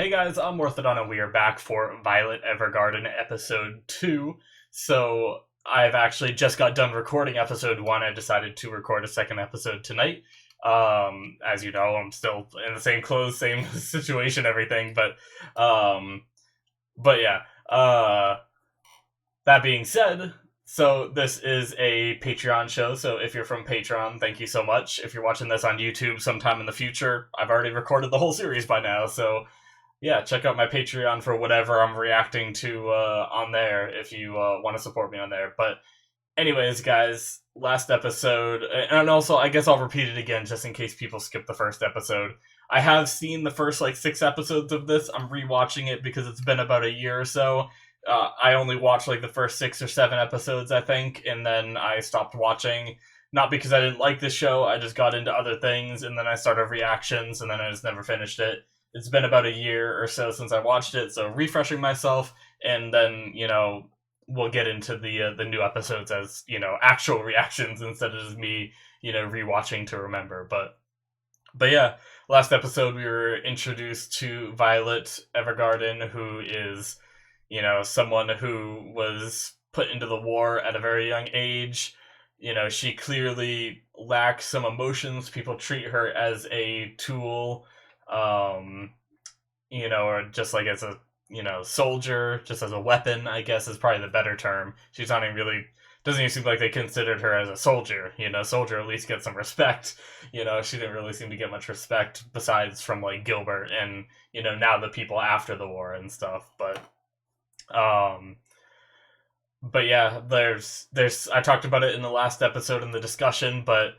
Hey guys, I'm Morthadon and we are back for Violet Evergarden episode 2. So, I've actually just got done recording episode 1. I decided to record a second episode tonight. As you know, I'm still in the same clothes, same situation, everything, um, but yeah. That being said, so this is a Patreon show, so if you're from Patreon, thank you so much. If you're watching this on YouTube sometime in the future, I've already recorded the whole series by now, so yeah, check out my Patreon for whatever I'm reacting to on there if you want to support me on there. But anyways, guys, last episode, and also I guess I'll repeat it again just in case people skip the first episode. I have seen the first like 6 episodes of this. I'm rewatching it because it's been about a year or so. I only watched like the first 6 or 7 episodes, I think, and then I stopped watching. Not because I didn't like the show, I just got into other things, and then I started reactions, and then I just never finished it. It's been about a year or so since I watched it, so refreshing myself, and then we'll get into the new episodes as actual reactions instead of just me rewatching to remember. But yeah, last episode we were introduced to Violet Evergarden, who is someone who was put into the war at a very young age. She clearly lacks some emotions. People treat her as a tool, um, or just like as a soldier, just as a weapon, I guess is probably the better term. She's not even really doesn't even seem like they considered her as a soldier. Soldier at least get some respect. She didn't really seem to get much respect besides from like Gilbert and now the people after the war and stuff. Um but yeah, there's I talked about it in the last episode in the discussion, but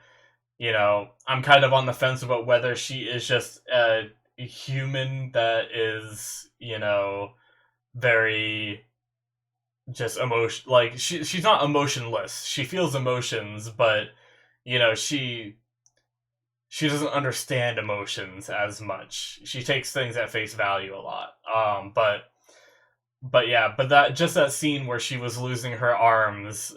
I'm kind of on the fence about whether she is just a human that is, very just emotion like she's not emotionless. She feels emotions, but she doesn't understand emotions as much. She takes things at face value a lot. But yeah, but that scene where she was losing her arms,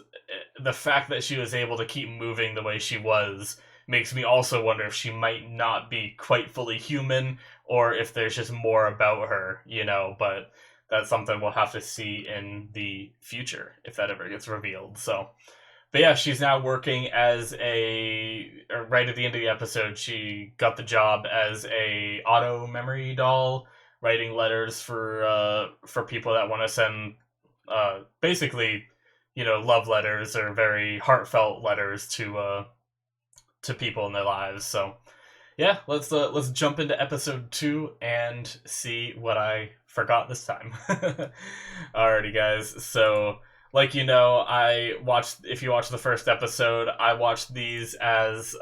the fact that she was able to keep moving the way she was makes me also wonder if she might not be quite fully human or if there's just more about her, but that's something we'll have to see in the future if that ever gets revealed. So, but yeah, she's now working as right at the end of the episode, she got the job as a auto memory doll, writing letters for people that want to send basically, love letters or very heartfelt letters to people in their lives. So yeah, let's jump into episode 2 and see what I forgot this time. Alrighty, guys. So, like I watched. If you watched the first episode, I watched these as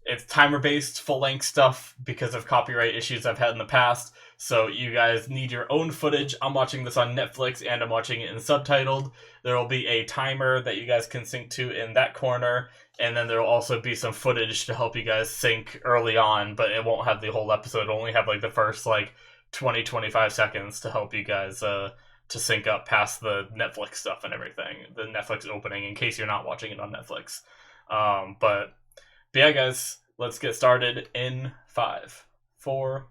it's timer based full length stuff because of copyright issues I've had in the past. So you guys need your own footage. I'm watching this on Netflix and I'm watching it in subtitled. There will be a timer that you guys can sync to in that corner, and then there will also be some footage to help you guys sync early on, but it won't have the whole episode. It'll only have like the first like 20-25 seconds to help you guys to sync up past the Netflix stuff and everything, the Netflix opening, in case you're not watching it on Netflix. But yeah, guys, let's get started in 5, 4,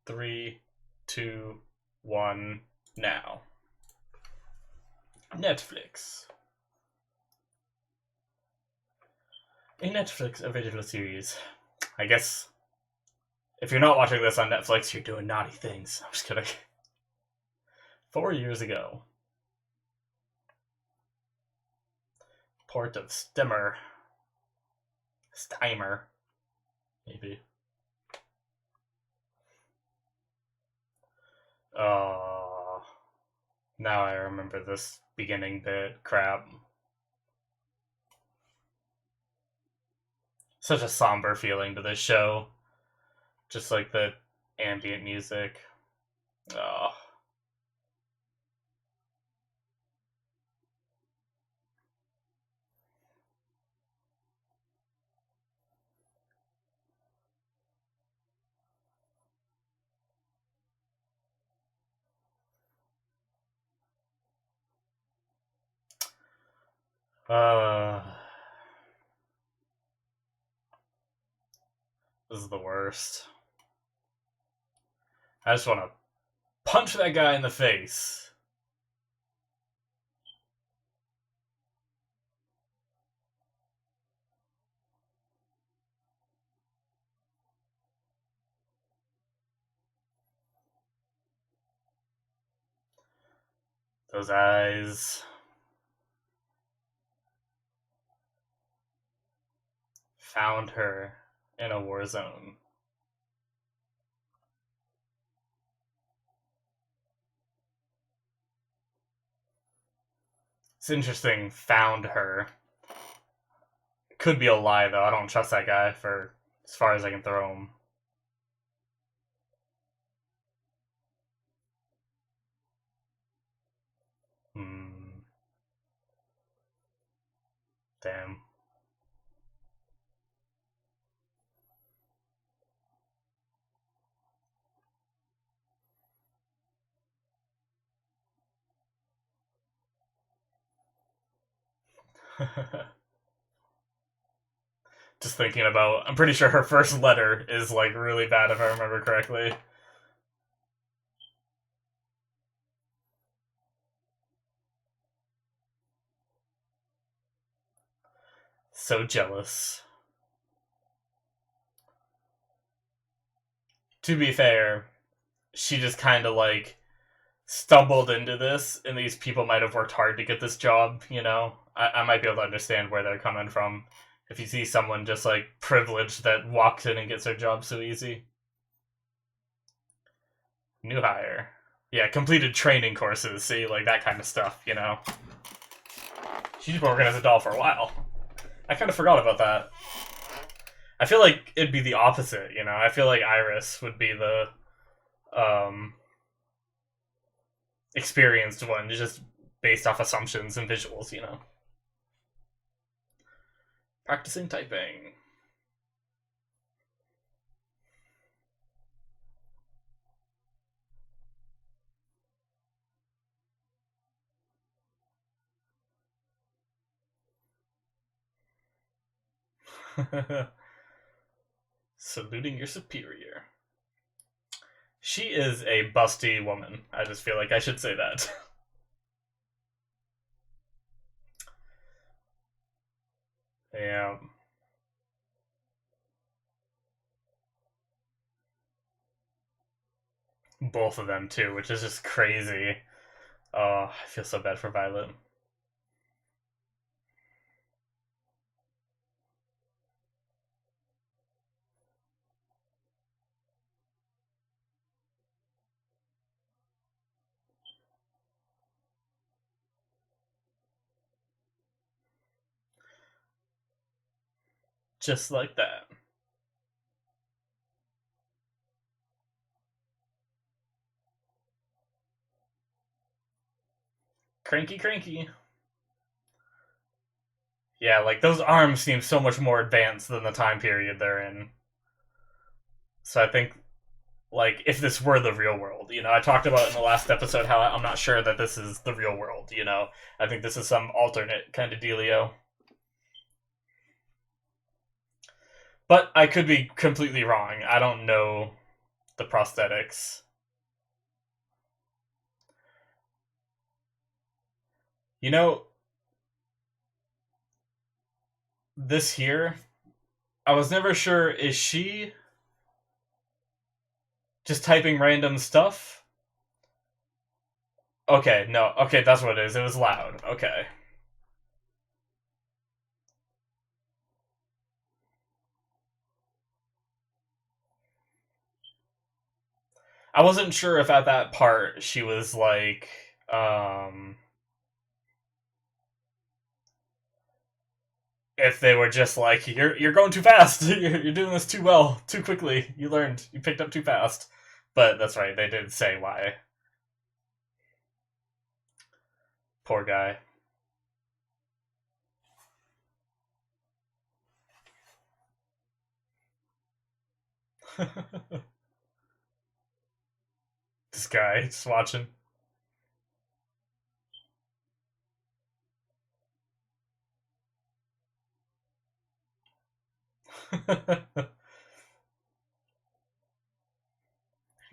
3, 2, 1, now. Netflix. A Netflix original series. I guess if you're not watching this on Netflix, you're doing naughty things. I'm just kidding. 4 years ago. Port of Steimer, maybe. Oh, now I remember this beginning bit. Crap. Such a somber feeling to this show. Just like the ambient music. Oh. Uh, this is the worst. I just want to punch that guy in the face. Those eyes. Found her in a war zone. It's interesting. Found her. Could be a lie though. I don't trust that guy for as far as I can throw him. Hmm. Damn. Just thinking about, I'm pretty sure her first letter is like really bad if I remember correctly. So jealous. To be fair, she just kind of like stumbled into this, and these people might have worked hard to get this job, you know? I might be able to understand where they're coming from. If you see someone just like privileged that walks in and gets their job so easy. New hire. Yeah, completed training courses, see, like that kind of stuff, you know? She's been working as a doll for a while. I kind of forgot about that. I feel like it'd be the opposite, you know? I feel like Iris would be the um, experienced one, just based off assumptions and visuals, you know? Practicing typing. Saluting your superior. She is a busty woman. I just feel like I should say that. Yeah. Both of them, too, which is just crazy. Oh, I feel so bad for Violet. Just like that. Cranky, cranky. Yeah, like those arms seem so much more advanced than the time period they're in. So I think, like, if this were the real world, you know, I talked about in the last episode how I'm not sure that this is the real world, you know. I think this is some alternate kind of dealio. But I could be completely wrong. I don't know the prosthetics. You know, this here, I was never sure, is she just typing random stuff? Okay, no, okay, that's what it is. It was loud. Okay. I wasn't sure if at that part she was like, um, if they were just like, you're going too fast, you're doing this too well, too quickly, you picked up too fast. But that's right, they did say why. Poor guy. This guy, just watching.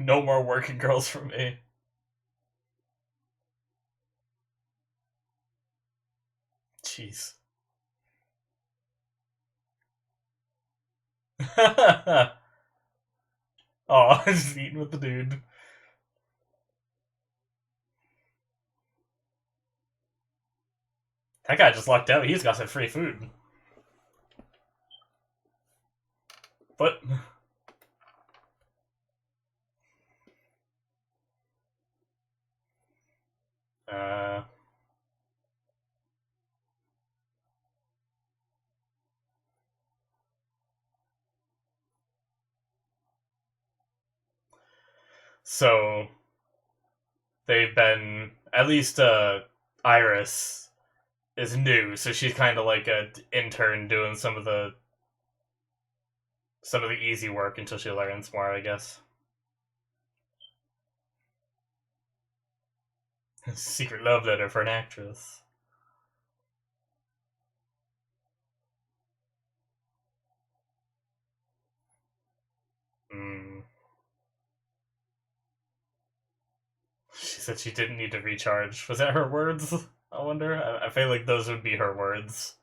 No more working girls for me. Jeez. Oh, just eating with the dude. That guy just lucked out. He's got some free food. But uh so they've been at least Iris is new, so she's kind of like a intern doing some of the easy work until she learns more, I guess. Secret love letter for an actress. Hmm. She said she didn't need to recharge. Was that her words? I wonder. I feel like those would be her words.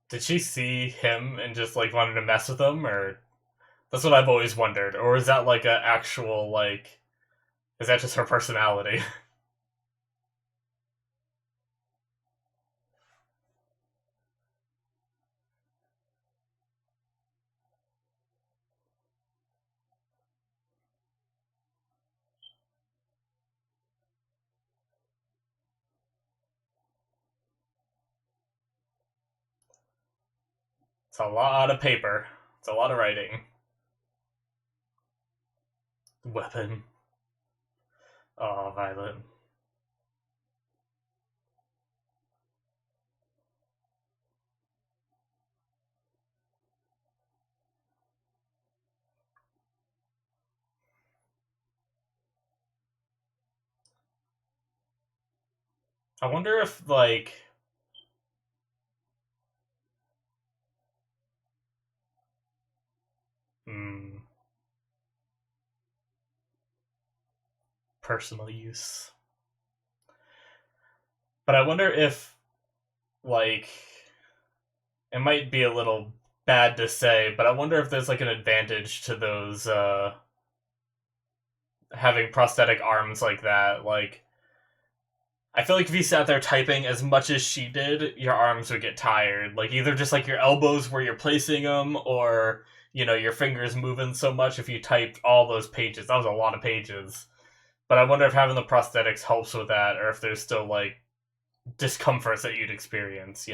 Did she see him and just like wanted to mess with him, or that's what I've always wondered, or is that like a actual like is that just her personality? It's a lot of paper. It's a lot of writing. Weapon. Oh, Violet. I wonder if like hmm, personal use. But I wonder if like it might be a little bad to say, but I wonder if there's like an advantage to those having prosthetic arms like that. Like I feel like if you sat there typing as much as she did, your arms would get tired. Like either just like your elbows where you're placing them, or your fingers moving so much. If you typed all those pages, that was a lot of pages. But I wonder if having the prosthetics helps with that, or if there's still like discomforts that you'd experience.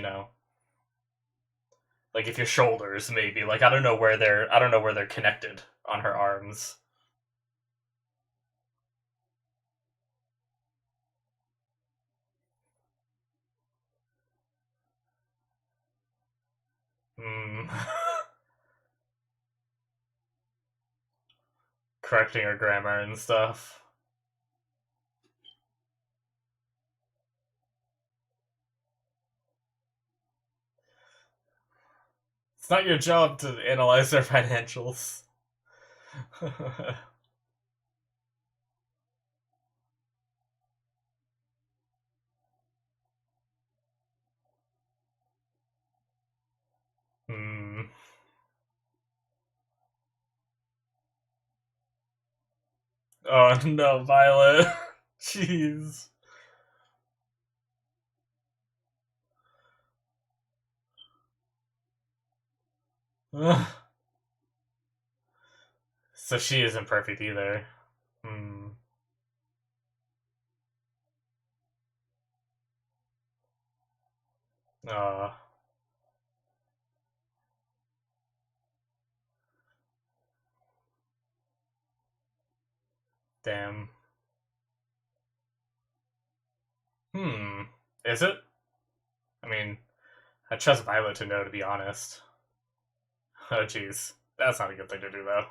Like if your shoulders maybe. Like I don't know where they're connected on her arms. Hmm. Correcting her grammar and stuff. It's not your job to analyze their financials. Hmm. Oh no, Violet. Jeez. So she isn't perfect either. Hmm. Oh, damn. Hmm. Is it? I mean, I trust Violet to know, to be honest. Oh, jeez. That's not a good thing to do, though.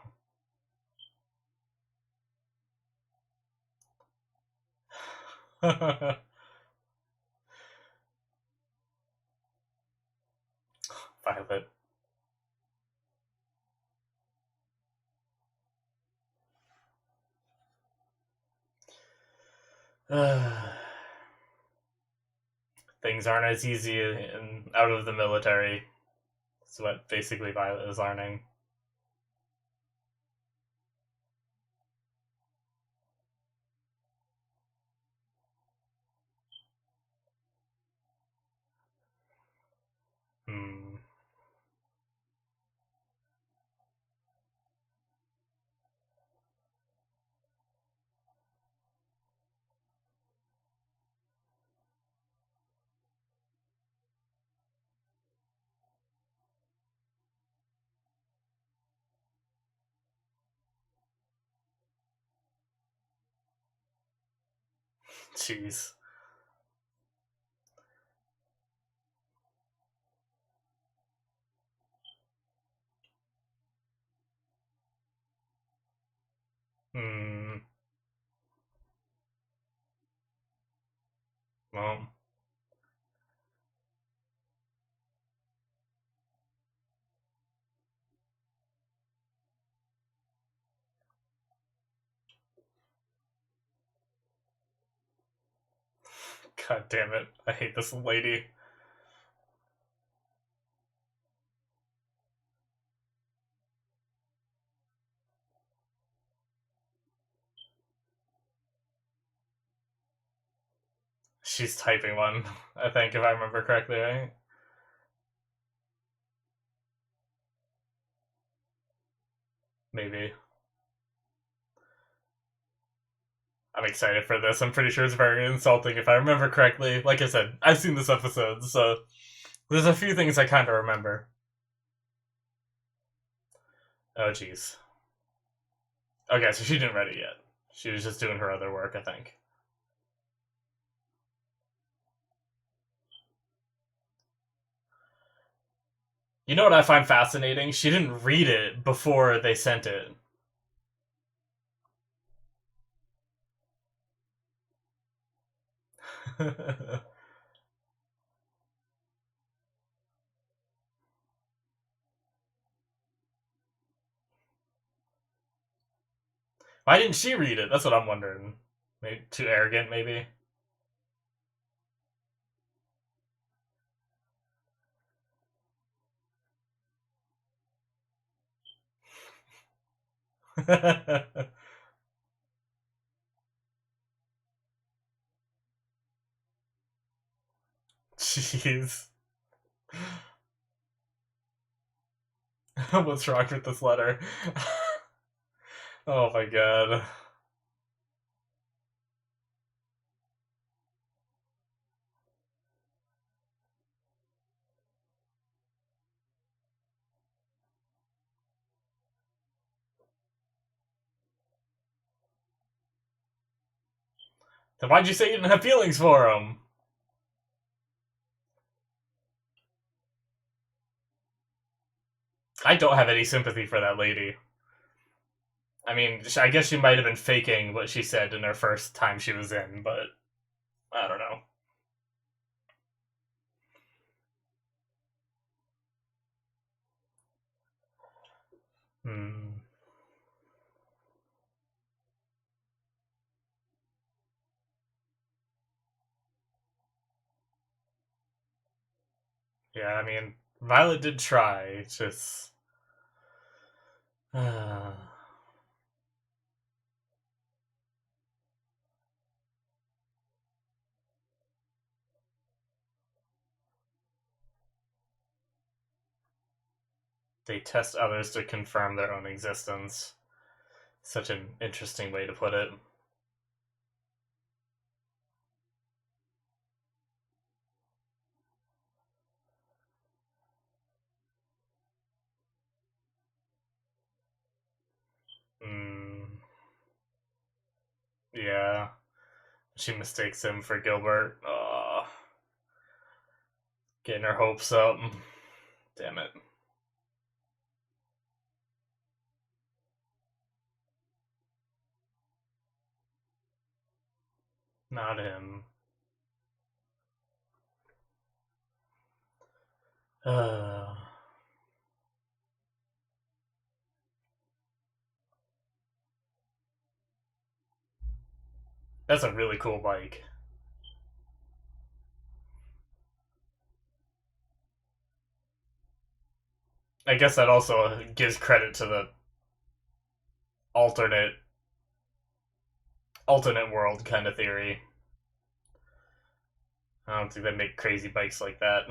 Violet. Things aren't as easy out of the military. That's what basically Violet is learning. Hmm. Jeez. Hmm. Well, god damn it. I hate this lady. She's typing one, I think, if I remember correctly, right? Maybe. I'm excited for this. I'm pretty sure it's very insulting if I remember correctly. Like I said, I've seen this episode, so there's a few things I kind of remember. Oh, jeez. Okay, so she didn't read it yet. She was just doing her other work, I think. You know what I find fascinating? She didn't read it before they sent it. Why didn't she read it? That's what I'm wondering. Maybe too arrogant, maybe. Jeez. What's wrong with this letter? Oh my god. Then why'd you say you didn't have feelings for him? I don't have any sympathy for that lady. I mean, I guess she might have been faking what she said in her first time she was in, but I don't know. Hmm. Yeah, I mean, Violet did try. It's just. They test others to confirm their own existence. Such an interesting way to put it. Mm, yeah. She mistakes him for Gilbert. Getting her hopes up. Damn it. Not him. Uh, that's a really cool bike. I guess that also gives credit to the alternate alternate world kind of theory. I don't think they make crazy bikes like that.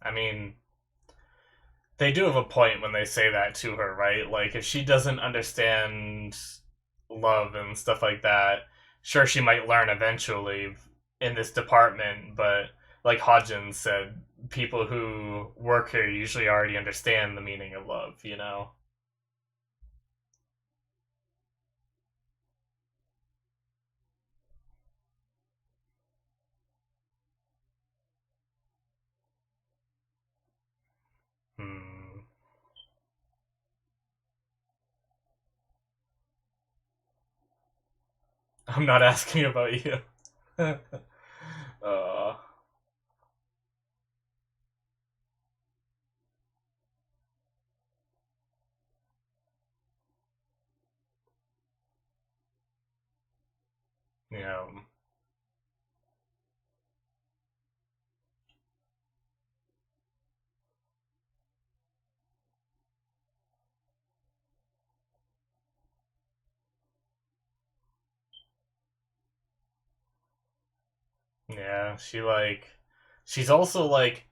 I mean, they do have a point when they say that to her, right? Like, if she doesn't understand love and stuff like that, sure, she might learn eventually in this department, but like Hodgins said, people who work here usually already understand the meaning of love, you know? Hmm. I'm not asking about you. uh, you know, yeah, she's also like,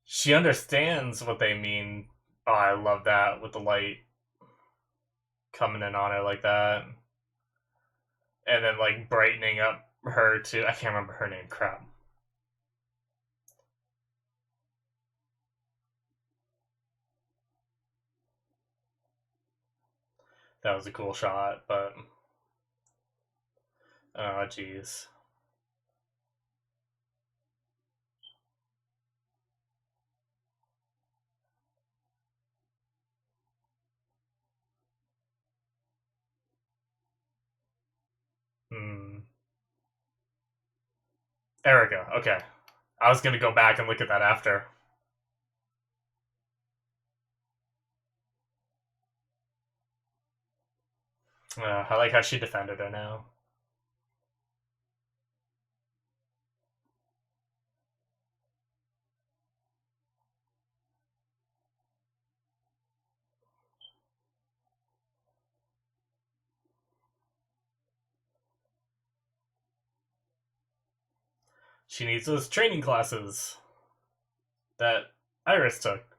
she understands what they mean. Oh, I love that with the light coming in on her like that. And then like brightening up her too. I can't remember her name. Crap. That was a cool shot, but oh jeez. Hmm. Erica. Okay, I was gonna go back and look at that after. I like how she defended her now. She needs those training classes that Iris took.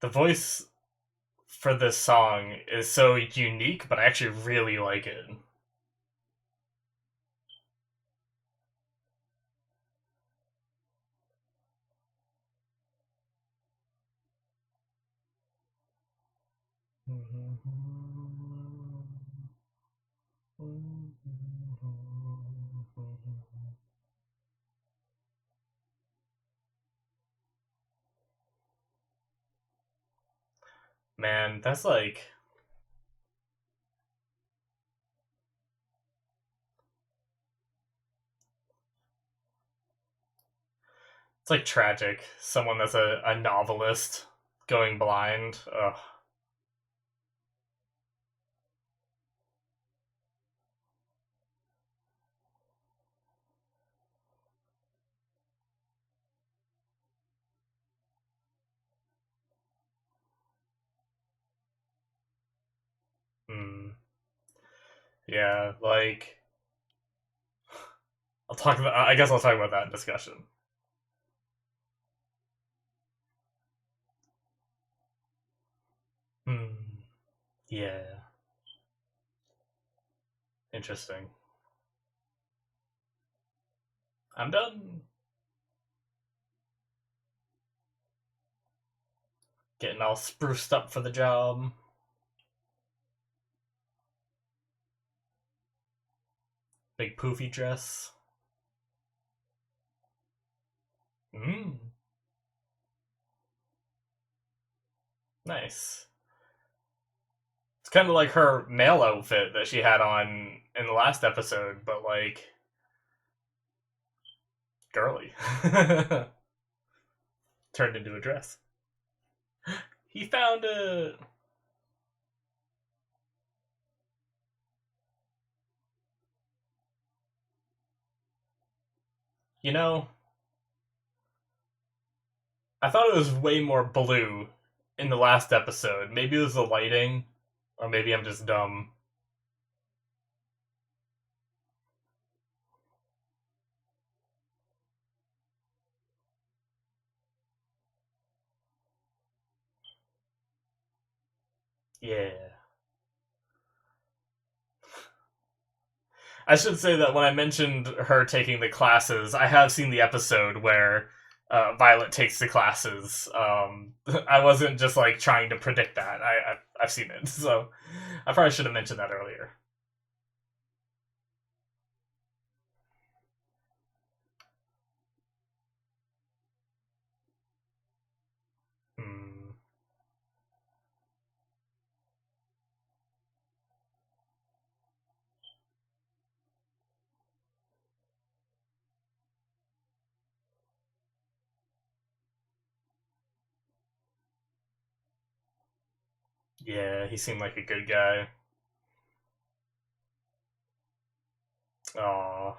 The voice for this song is so unique, but I actually really like it. Man, that's like, it's like tragic. Someone that's a novelist going blind. Ugh. Yeah, like I'll talk about. I guess I'll talk about that in discussion. Hmm. Yeah. Interesting. I'm done. Getting all spruced up for the job. Big poofy dress. Hmm. Nice. It's kind of like her male outfit that she had on in the last episode, but like girly. Turned into a dress. He found it. You know, I thought it was way more blue in the last episode. Maybe it was the lighting, or maybe I'm just dumb. Yeah. I should say that when I mentioned her taking the classes, I have seen the episode where Violet takes the classes. I wasn't just like trying to predict that. I've seen it, so I probably should have mentioned that earlier. Hmm. Yeah, he seemed like a good guy. Oh,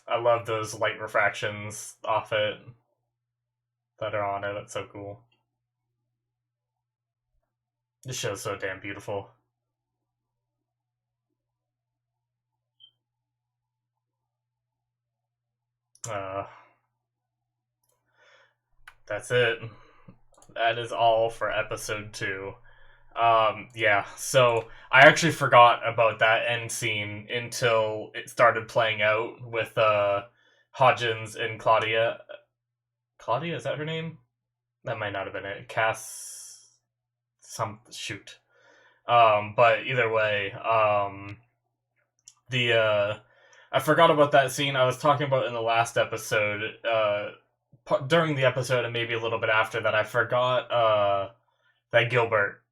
I love those light refractions off it that are on it. That's so cool. This show's so damn beautiful. Uh, that's it. That is all for episode 2. Yeah, so I actually forgot about that end scene until it started playing out with Hodgins and Claudia. Claudia, is that her name? That might not have been it. Cass some shoot. But either way, the I forgot about that scene I was talking about in the last episode. During the episode and maybe a little bit after that, I forgot that Gilbert.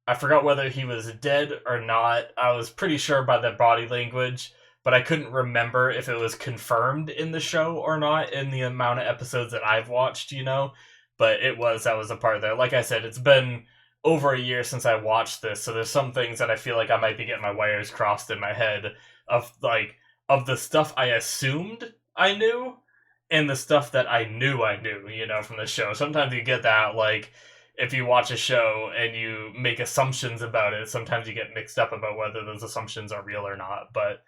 I forgot whether he was dead or not. I was pretty sure by the body language, but I couldn't remember if it was confirmed in the show or not in the amount of episodes that I've watched, you know? But it was, that was a part there. Like I said, it's been over a year since I watched this, so there's some things that I feel like I might be getting my wires crossed in my head of like of the stuff I assumed I knew and the stuff that I knew, you know, from the show. Sometimes you get that like if you watch a show and you make assumptions about it, sometimes you get mixed up about whether those assumptions are real or not. But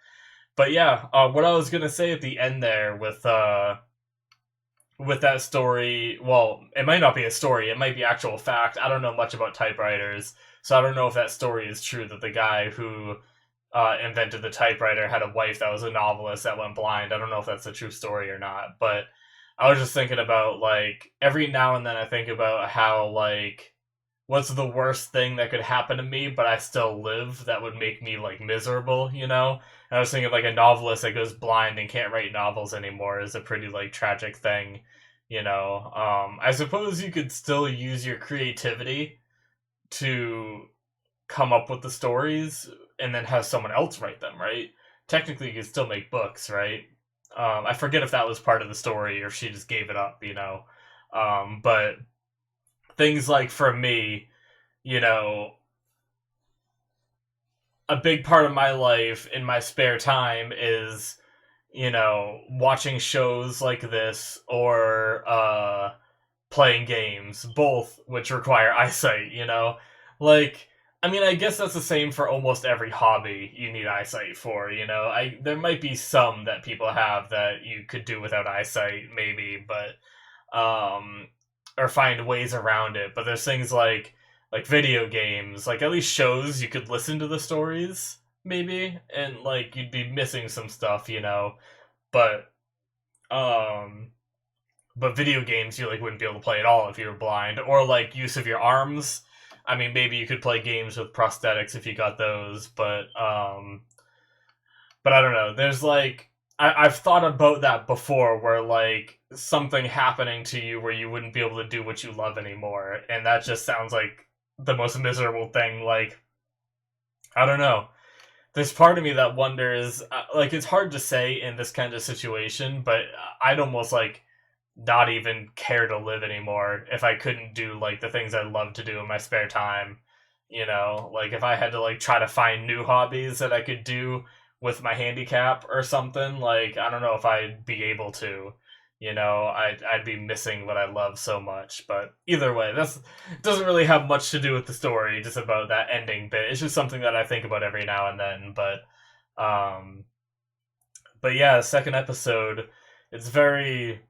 yeah, what I was gonna say at the end there with that story, well, it might not be a story, it might be actual fact. I don't know much about typewriters, so I don't know if that story is true that the guy who invented the typewriter had a wife that was a novelist that went blind. I don't know if that's a true story or not, but I was just thinking about like every now and then I think about how like what's the worst thing that could happen to me, but I still live that would make me like miserable, you know? And I was thinking like a novelist that goes blind and can't write novels anymore is a pretty like tragic thing, you know. I suppose you could still use your creativity to come up with the stories and then have someone else write them, right? Technically, you could still make books, right? I forget if that was part of the story or if she just gave it up, you know. But things like for me, you know, a big part of my life in my spare time is, you know, watching shows like this or playing games, both which require eyesight, you know? Like, I mean, I guess that's the same for almost every hobby you need eyesight for, you know? There might be some that people have that you could do without eyesight, maybe, but or find ways around it. But there's things like video games, like at least shows you could listen to the stories, maybe, and like you'd be missing some stuff, you know. But um but video games you like wouldn't be able to play at all if you were blind, or like use of your arms. I mean, maybe you could play games with prosthetics if you got those, but I don't know. There's like I've thought about that before, where like something happening to you where you wouldn't be able to do what you love anymore, and that just sounds like the most miserable thing. Like, I don't know. There's part of me that wonders, like, it's hard to say in this kind of situation, but I'd almost like not even care to live anymore if I couldn't do like the things I love to do in my spare time. You know, like if I had to like try to find new hobbies that I could do with my handicap or something, like I don't know if I'd be able to. You know, I'd be missing what I love so much. But either way, that's doesn't really have much to do with the story, just about that ending bit. It's just something that I think about every now and then. Um but yeah, second episode, it's very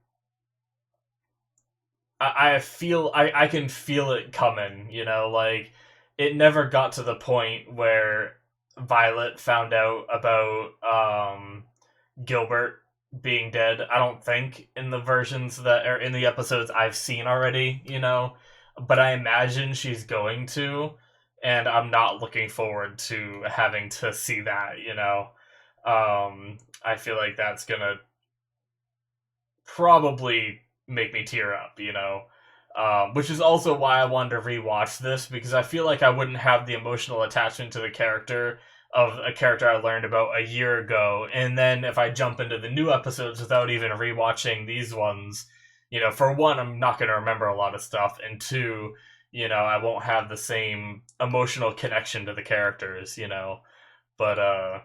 I feel I can feel it coming, you know, like it never got to the point where Violet found out about Gilbert being dead. I don't think in the versions that are in the episodes I've seen already, you know, but I imagine she's going to, and I'm not looking forward to having to see that, you know. I feel like that's gonna probably make me tear up, you know. Which is also why I wanted to rewatch this, because I feel like I wouldn't have the emotional attachment to the character of a character I learned about a year ago, and then if I jump into the new episodes without even rewatching these ones, you know, for one, I'm not going to remember a lot of stuff, and two, you know, I won't have the same emotional connection to the characters, you know. But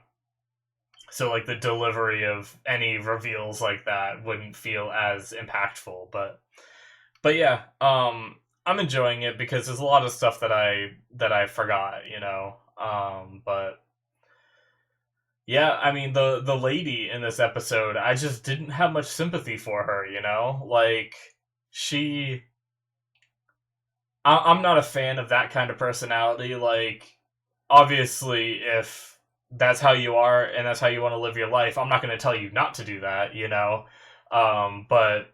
so like the delivery of any reveals like that wouldn't feel as impactful, but yeah, I'm enjoying it because there's a lot of stuff that I forgot, you know. But yeah, I mean the lady in this episode, I just didn't have much sympathy for her, you know. Like she, I'm not a fan of that kind of personality. Like, obviously, if that's how you are and that's how you want to live your life, I'm not going to tell you not to do that, you know. But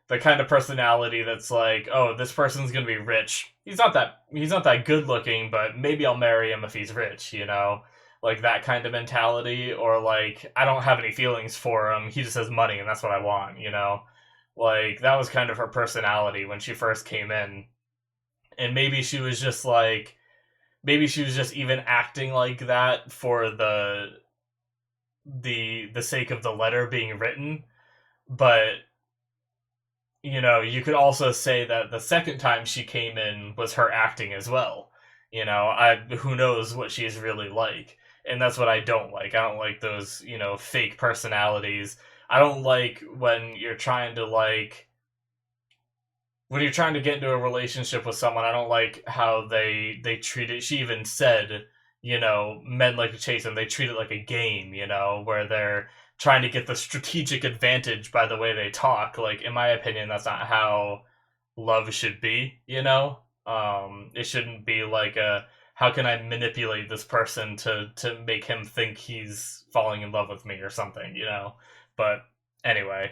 the kind of personality that's like, oh, this person's gonna be rich. He's not that good looking, but maybe I'll marry him if he's rich, you know? Like that kind of mentality, or like, I don't have any feelings for him, he just has money and that's what I want, you know? Like, that was kind of her personality when she first came in. And maybe she was just even acting like that for the sake of the letter being written. But you know, you could also say that the second time she came in was her acting as well. You know, I who knows what she's really like. And that's what I don't like. I don't like those, you know, fake personalities. I don't like when you're trying to get into a relationship with someone, I don't like how they treat it. She even said, you know, men like to chase them. They treat it like a game, you know, where they're trying to get the strategic advantage by the way they talk. Like, in my opinion, that's not how love should be, you know? It shouldn't be like a, how can I manipulate this person to make him think he's falling in love with me or something, you know? But anyway,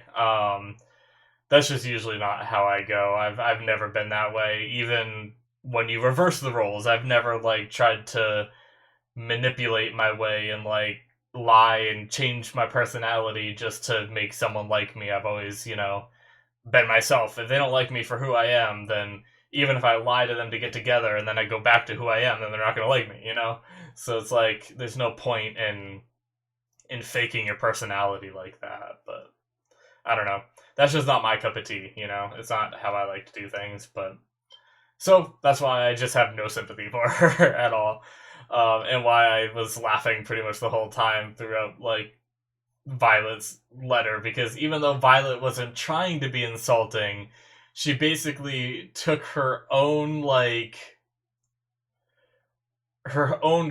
that's just usually not how I go. I've never been that way. Even when you reverse the roles, I've never like tried to manipulate my way and like lie and change my personality just to make someone like me. I've always, you know, been myself. If they don't like me for who I am, then even if I lie to them to get together and then I go back to who I am, then they're not going to like me, you know? So it's like there's no point in faking your personality like that, but I don't know. That's just not my cup of tea, you know. It's not how I like to do things, but so that's why I just have no sympathy for her at all, and why I was laughing pretty much the whole time throughout like Violet's letter, because even though Violet wasn't trying to be insulting, she basically took her own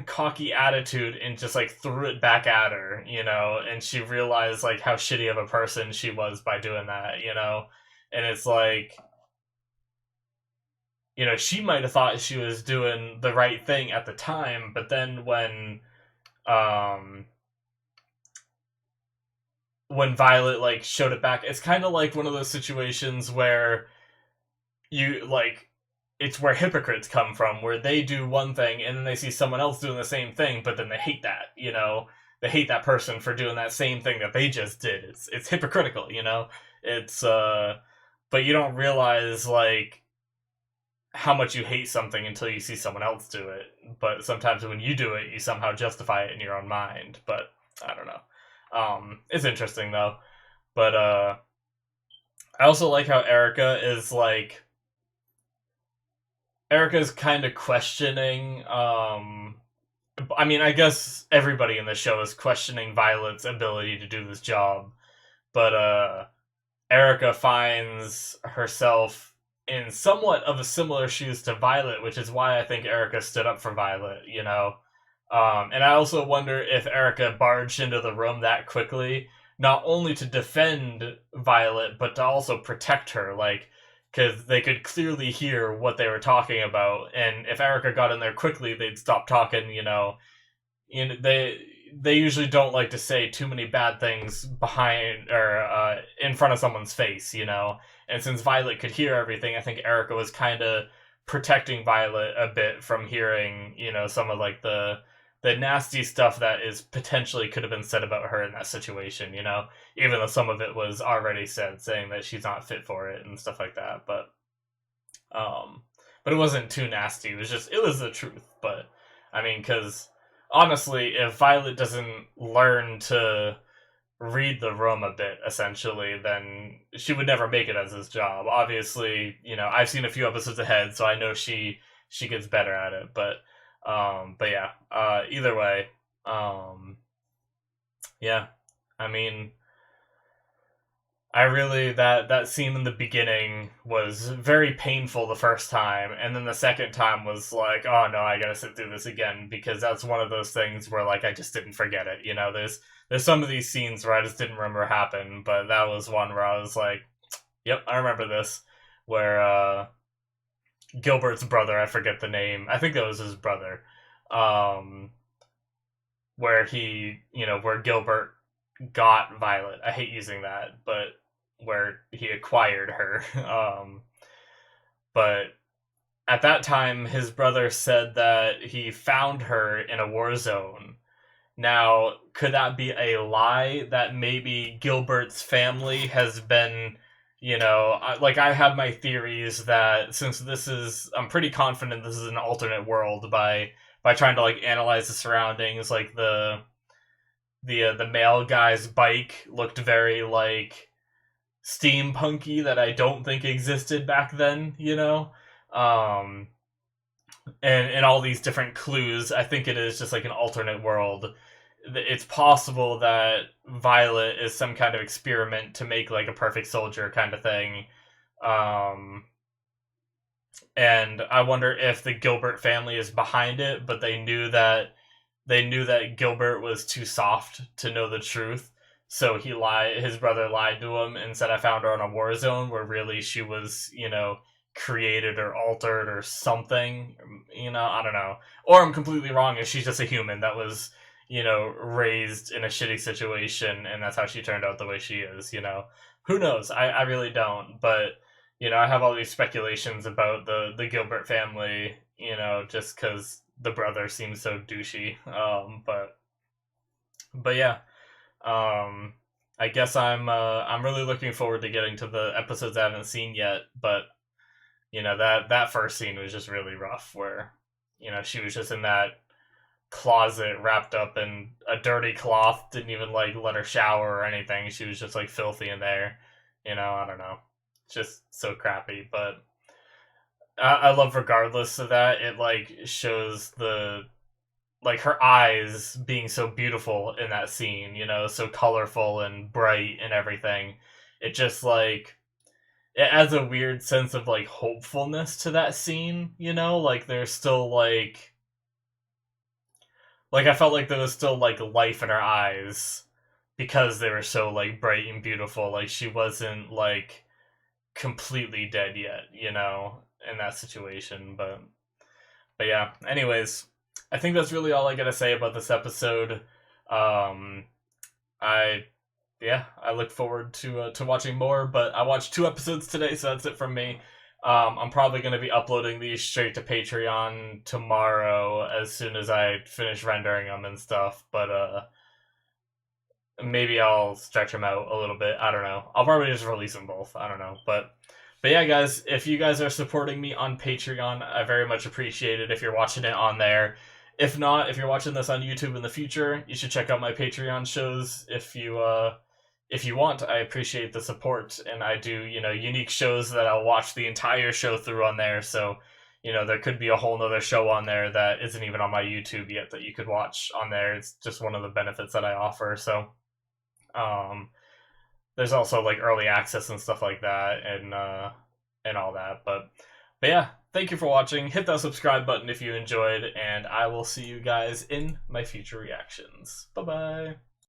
cocky attitude and just like threw it back at her, and she realized like how shitty of a person she was by doing that. And it's like, she might have thought she was doing the right thing at the time, but then um when Violet like showed it back, it's kind of like one of those situations where you like it's where hypocrites come from, where they do one thing and then they see someone else doing the same thing, but then they hate that. They hate that person for doing that same thing that they just did. It's hypocritical. It's but you don't realize like how much you hate something until you see someone else do it. But sometimes when you do it, you somehow justify it in your own mind. But I don't know. It's interesting though. But I also like how Erica's kind of questioning. I mean, I guess everybody in the show is questioning Violet's ability to do this job, but Erica finds herself in somewhat of a similar shoes to Violet, which is why I think Erica stood up for Violet. And I also wonder if Erica barged into the room that quickly, not only to defend Violet, but to also protect her, like, because they could clearly hear what they were talking about, and if Erica got in there quickly, they'd stop talking. They usually don't like to say too many bad things behind or in front of someone's face. And since Violet could hear everything, I think Erica was kind of protecting Violet a bit from hearing, some of like the nasty stuff that is potentially could have been said about her in that situation. Even though some of it was already said, saying that she's not fit for it and stuff like that. Um, but it wasn't too nasty. It was the truth. But I mean, because honestly, if Violet doesn't learn to read the room a bit, essentially, then she would never make it as his job. Obviously, I've seen a few episodes ahead, so I know she gets better at it. But yeah, either way, yeah, I mean, I really that scene in the beginning was very painful the first time, and then the second time was like, oh no, I gotta sit through this again, because that's one of those things where like I just didn't forget it. There's some of these scenes where I just didn't remember happen, but that was one where I was like, yep, I remember this, where Gilbert's brother, I forget the name, I think that was his brother, um, where Gilbert got Violet. I hate using that, but where he acquired her. But at that time, his brother said that he found her in a war zone. Now, could that be a lie that maybe Gilbert's family has been, like I have my theories that since I'm pretty confident this is an alternate world by trying to like analyze the surroundings, like the male guy's bike looked very like steampunky that I don't think existed back then. Um, and all these different clues. I think it is just like an alternate world. It's possible that Violet is some kind of experiment to make like a perfect soldier kind of thing. Um, and I wonder if the Gilbert family is behind it, but they knew that Gilbert was too soft to know the truth. So his brother lied to him and said, I found her in a war zone, where really she was, created or altered or something. I don't know. Or I'm completely wrong and she's just a human that was, raised in a shitty situation and that's how she turned out the way she is. Who knows? I really don't. But, I have all these speculations about the Gilbert family, just because the brother seems so douchey. But yeah, I guess I'm really looking forward to getting to the episodes I haven't seen yet. But that first scene was just really rough, where she was just in that closet wrapped up in a dirty cloth, didn't even like let her shower or anything. She was just like filthy in there. I don't know, just so crappy. But I love, regardless of that, it like shows her eyes being so beautiful in that scene, so colorful and bright and everything. It just like it adds a weird sense of like hopefulness to that scene, you know? Like there's still like I felt like there was still like life in her eyes because they were so like bright and beautiful. Like she wasn't like completely dead yet, you know, in that situation. But yeah. Anyways, I think that's really all I gotta say about this episode. Um, I I look forward to watching more. But I watched 2 episodes today, so that's it from me. I'm probably going to be uploading these straight to Patreon tomorrow as soon as I finish rendering them and stuff. But maybe I'll stretch them out a little bit. I don't know. I'll probably just release them both. I don't know. But yeah, guys, if you guys are supporting me on Patreon, I very much appreciate it if you're watching it on there. If not, if you're watching this on YouTube in the future, you should check out my Patreon shows if you want. I appreciate the support, and I do, you know, unique shows that I'll watch the entire show through on there. So, you know, there could be a whole nother show on there that isn't even on my YouTube yet that you could watch on there. It's just one of the benefits that I offer. So, um, there's also like early access and stuff like that, and all that. But yeah, thank you for watching. Hit that subscribe button if you enjoyed, and I will see you guys in my future reactions. Bye bye.